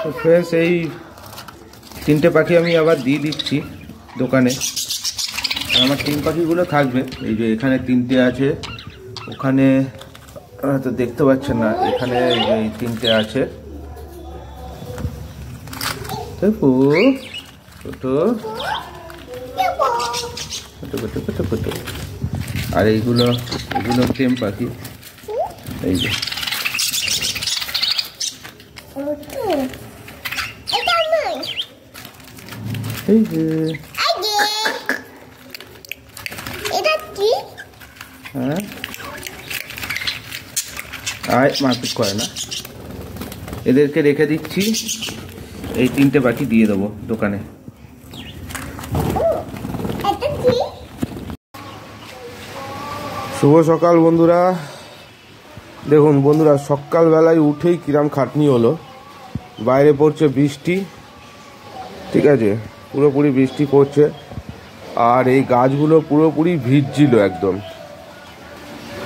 তো ফ্রেন্ডস এই তিনটে পাখি আমি আবার দিয়ে দিচ্ছি দোকানে। আমার তিন পাখিগুলো থাকবে। এই যে এখানে তিনটে আছে, ওখানে তো দেখতে পাচ্ছেন না, এখানে এই তিনটে আছে। ছোটো ছোটো ছোটো ছোটো ছোটো। আর এইগুলো টেম পাখি। এই যে এই যে হ্যাঁ আয় মারপিট করে না। এদেরকে রেখে দিচ্ছি, এই তিনটে পাখি দিয়ে দেবো দোকানে। শুভ সকাল বন্ধুরা। দেখুন বন্ধুরা, সকালবেলায় উঠেই কিরাম খাটনি হলো। বাইরে পড়ছে বৃষ্টি, ঠিক আছে, পুরোপুরি বৃষ্টি পড়ছে। আর এই গাছগুলো পুরোপুরি ভিজছিল একদম।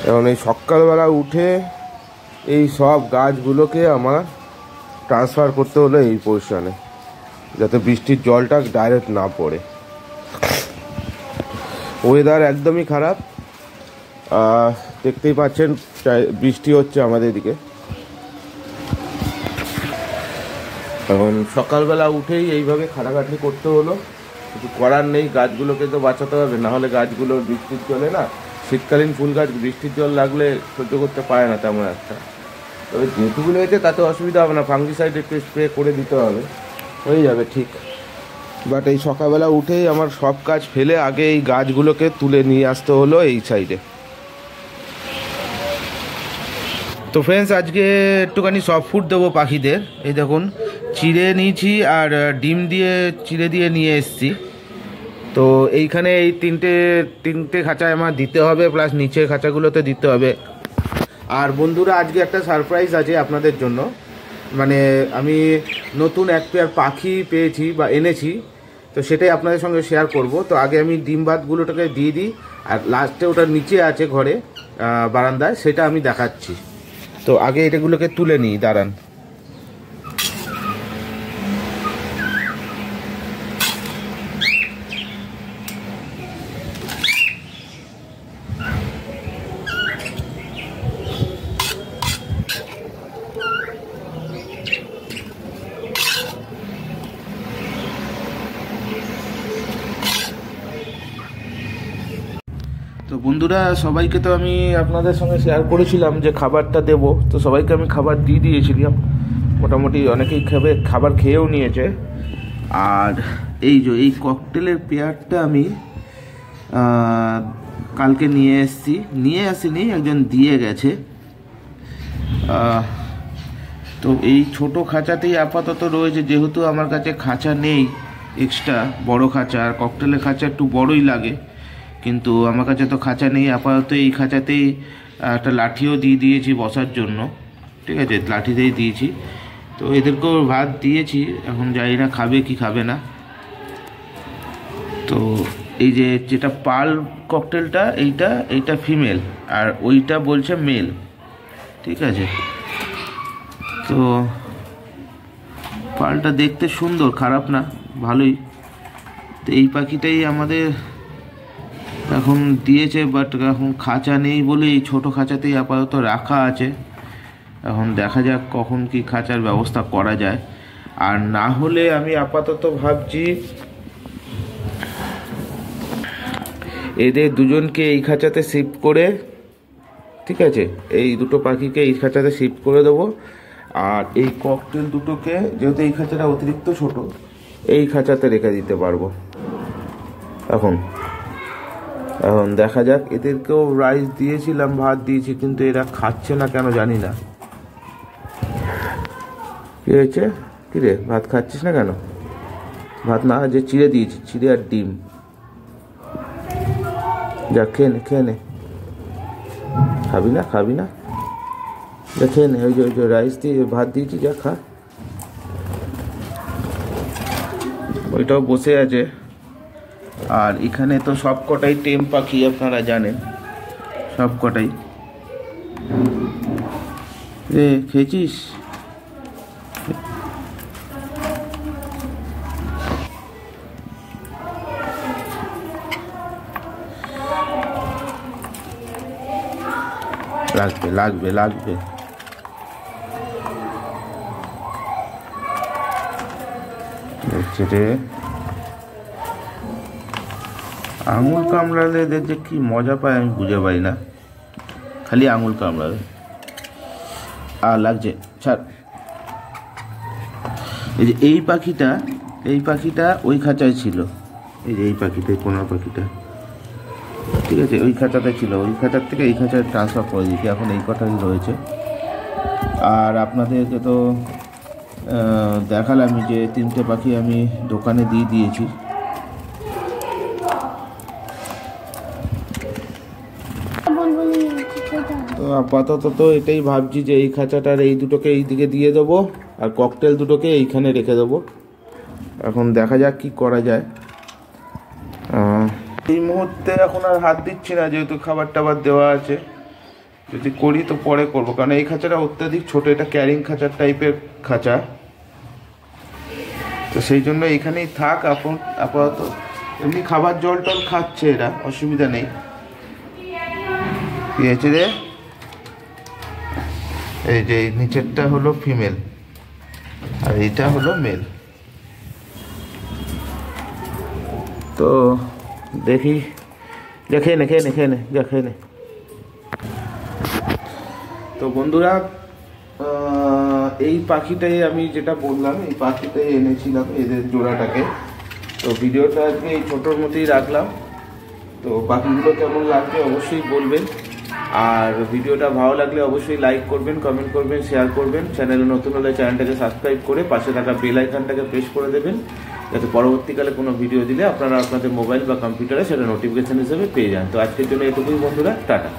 এখন এই সকালবেলা উঠে এই সব গাছগুলোকে আমার ট্রান্সফার করতে হলো এই পজিশনে, যাতে বৃষ্টির জলটা ডাইরেক্ট না পড়ে। ওয়েদার একদমই খারাপ, দেখতেই পাচ্ছেন বৃষ্টি হচ্ছে আমাদের দিকে। এখন সকালবেলা উঠেই এইভাবে খাটাখাটনি করতে হলো, কিছু করার নেই। গাছগুলোকে তো বাঁচাতে হবে, নাহলে গাছগুলো বৃষ্টির জলে না, শীতকালীন ফুল গাছ বৃষ্টির জল লাগলে সহ্য করতে পারে না তেমন একটা। তবে যেটুকুলো হয়েছে তাতে অসুবিধা হবে না, ফাঙ্গিসাইড একটু স্প্রে করে দিতে হবে, হয়ে যাবে ঠিক। বাট এই সকালবেলা উঠেই আমার সব কাজ ফেলে আগে এই গাছগুলোকে তুলে নিয়ে আসতে হলো এই সাইডে। তো ফ্রেন্ডস, আজকে একটুখানি সফট ফুড দেবো পাখিদের। এই দেখুন চিড়ে নিয়েছি আর ডিম দিয়ে চিড়ে দিয়ে নিয়ে এসেছি। তো এইখানে এই তিনটে খাঁচায় আমার দিতে হবে, প্লাস নিচের খাঁচাগুলোতে দিতে হবে। আর বন্ধুরা, আজকে একটা সারপ্রাইজ আছে আপনাদের জন্য। মানে আমি নতুন এক পেয়ার পাখি পেয়েছি বা এনেছি, তো সেটাই আপনাদের সঙ্গে শেয়ার করব। তো আগে আমি ডিম ভাতগুলোটাকে দিয়ে দিই, আর লাস্টে ওটা নিচে আছে ঘরে বারান্দায়, সেটা আমি দেখাচ্ছি। তো আগে এটাগুলোকে তুলে নিই, দাঁড়ান। তো বন্ধুরা, সবাইকে তো আমি আপনাদের সঙ্গে শেয়ার করেছিলাম যে খাবারটা দেব। তো সবাইকে আমি খাবার দিয়ে দিয়েছিলাম, মোটামুটি অনেকেই খাবার খেয়েও নিয়েছে। আর এই যে এই ককটেলের পেয়ারটা আমি কালকে নিয়ে আসিনি, একজন দিয়ে গেছে। তো এই ছোট খাঁচাতেই আপাতত রয়েছে, যেহেতু আমার কাছে খাঁচা নেই এক্সট্রা বড় খাঁচা। আর ককটেলের খাঁচা একটু বড়ই লাগে, কিন্তু আমার কাছে তো খাঁচা নেই। আপাতত এই খাঁচাতেই একটা লাঠিও দিয়ে দিয়েছি বসার জন্য, ঠিক আছে, লাঠিতেই দিয়েছি। তো এদেরকেও ভাত দিয়েছি, এখন জানি না খাবে কি খাবে না। তো এই যে যেটা পাল ককটেলটা, এইটা ফিমেল, আর ওইটা বলছে মেল, ঠিক আছে। তো পালটা দেখতে সুন্দর, খারাপ না, ভালোই। তো এই পাখিটাই আমাদের এখন দিয়েছে, বাট এখন খাঁচা নেই বলে এই ছোটো খাঁচাতেই আপাতত রাখা আছে। এখন দেখা যাক কখন কি খাঁচার ব্যবস্থা করা যায়। আর না হলে আমি আপাতত ভাবছি এদের দুজনকে এই খাঁচাতে শিফট করে, ঠিক আছে, এই দুটো পাখিকে এই খাঁচাতে শিফট করে দেবো। আর এই ককটেল দুটোকে, যেহেতু এই খাঁচাটা অতিরিক্ত ছোট, এই খাঁচাতে রেখে দিতে পারবো। এখন দেখা যাক। এদেরকেও রাইস দিয়েছিলাম, ভাত দিয়েছি, কিন্তু এরা খাচ্ছে না কেন জানি না। কি হয়েছে? কিরে, ভাত খাচ্ছিস না কেন? ভাত না, যে চিড়ে দিয়েছি, চিড়ে আর ডিম। যা খেয়ে নে। খাবি না যা খেয়ে নে। ওই যে রাইস দিয়ে ভাত দিয়েছি, যা খা। ওইটাও বসে আছে। আর এখানে তো সব কটাই টেম পাখি, আপনারা জানেন, সব কটাই। খেয়েছিস? লাগবে লাগবে লাগবে। দেখছে রে, আঙুল কামড়ালে দেখছে কি মজা পায় আমি বুঝে পাই না, খালি আঙুল কামড়াবে আর লাগছে। ছাড়। এই যে এই পাখিটা ওই খাঁচায় ছিল, এই যে এই পাখিটা, এই কোনা পাখিটা, ঠিক আছে, ওই খাঁচাতে ছিল, ওই খাঁচার থেকে এই খাঁচায় ট্রান্সফার করে দিয়েছি, এখন এই কটাই রয়েছে। আর আপনাদেরকে তো দেখালাম যে 3টে পাখি আমি দোকানে দিয়ে দিয়েছি। তো আপাতত তো এটাই ভাবছি যে এই খাঁচাটার এই দুটোকে এই দিকে দিয়ে দেবো আর ককটেল দুটোকে এইখানে রেখে দেবো। এখন দেখা যাক কি করা যায়। এই মুহূর্তে এখন আর হাত দিচ্ছি না, যেহেতু খাবার টাবার দেওয়া আছে। যদি করি তো পরে করবো, কারণ এই খাঁচাটা অত্যাধিক ছোট, এটা ক্যারিং খাঁচার টাইপের খাঁচা, তো সেই জন্য এইখানেই থাক আপাতত। এমনি খাবার জল টল খাচ্ছে এরা, অসুবিধা নেই। কি হয়েছে রে? এই যে নিচেরটা হলো ফিমেল আর এইটা হলো মেল। তো দেখি, খেয়ে নে যা খেয়ে নে। তো বন্ধুরা, এই পাখিটাই আমি যেটা বললাম, এই পাখিটাই এনেছিলাম এদের জোড়াটাকে। তো ভিডিওটা আজকে এই ছোটোর মধ্যেই রাখলাম। তো পাখিগুলো কেমন লাগবে অবশ্যই বলবেন, আর ভিডিওটা ভালো লাগলে অবশ্যই লাইক করবেন, কমেন্ট করবেন, শেয়ার করবেন। চ্যানেলে নতুন হলে চ্যানেলটাকে সাবস্ক্রাইব করে পাশে থাকা বেল আইকনটাকে প্রেস করে দেবেন, যাতে পরবর্তীকালে কোনো ভিডিও দিলে আপনারা আপনাদের মোবাইল বা কম্পিউটারে সেটা নোটিফিকেশান হিসেবে পেয়ে যান। তো আজকের জন্য এটুকুই বন্ধুরা, টাটা।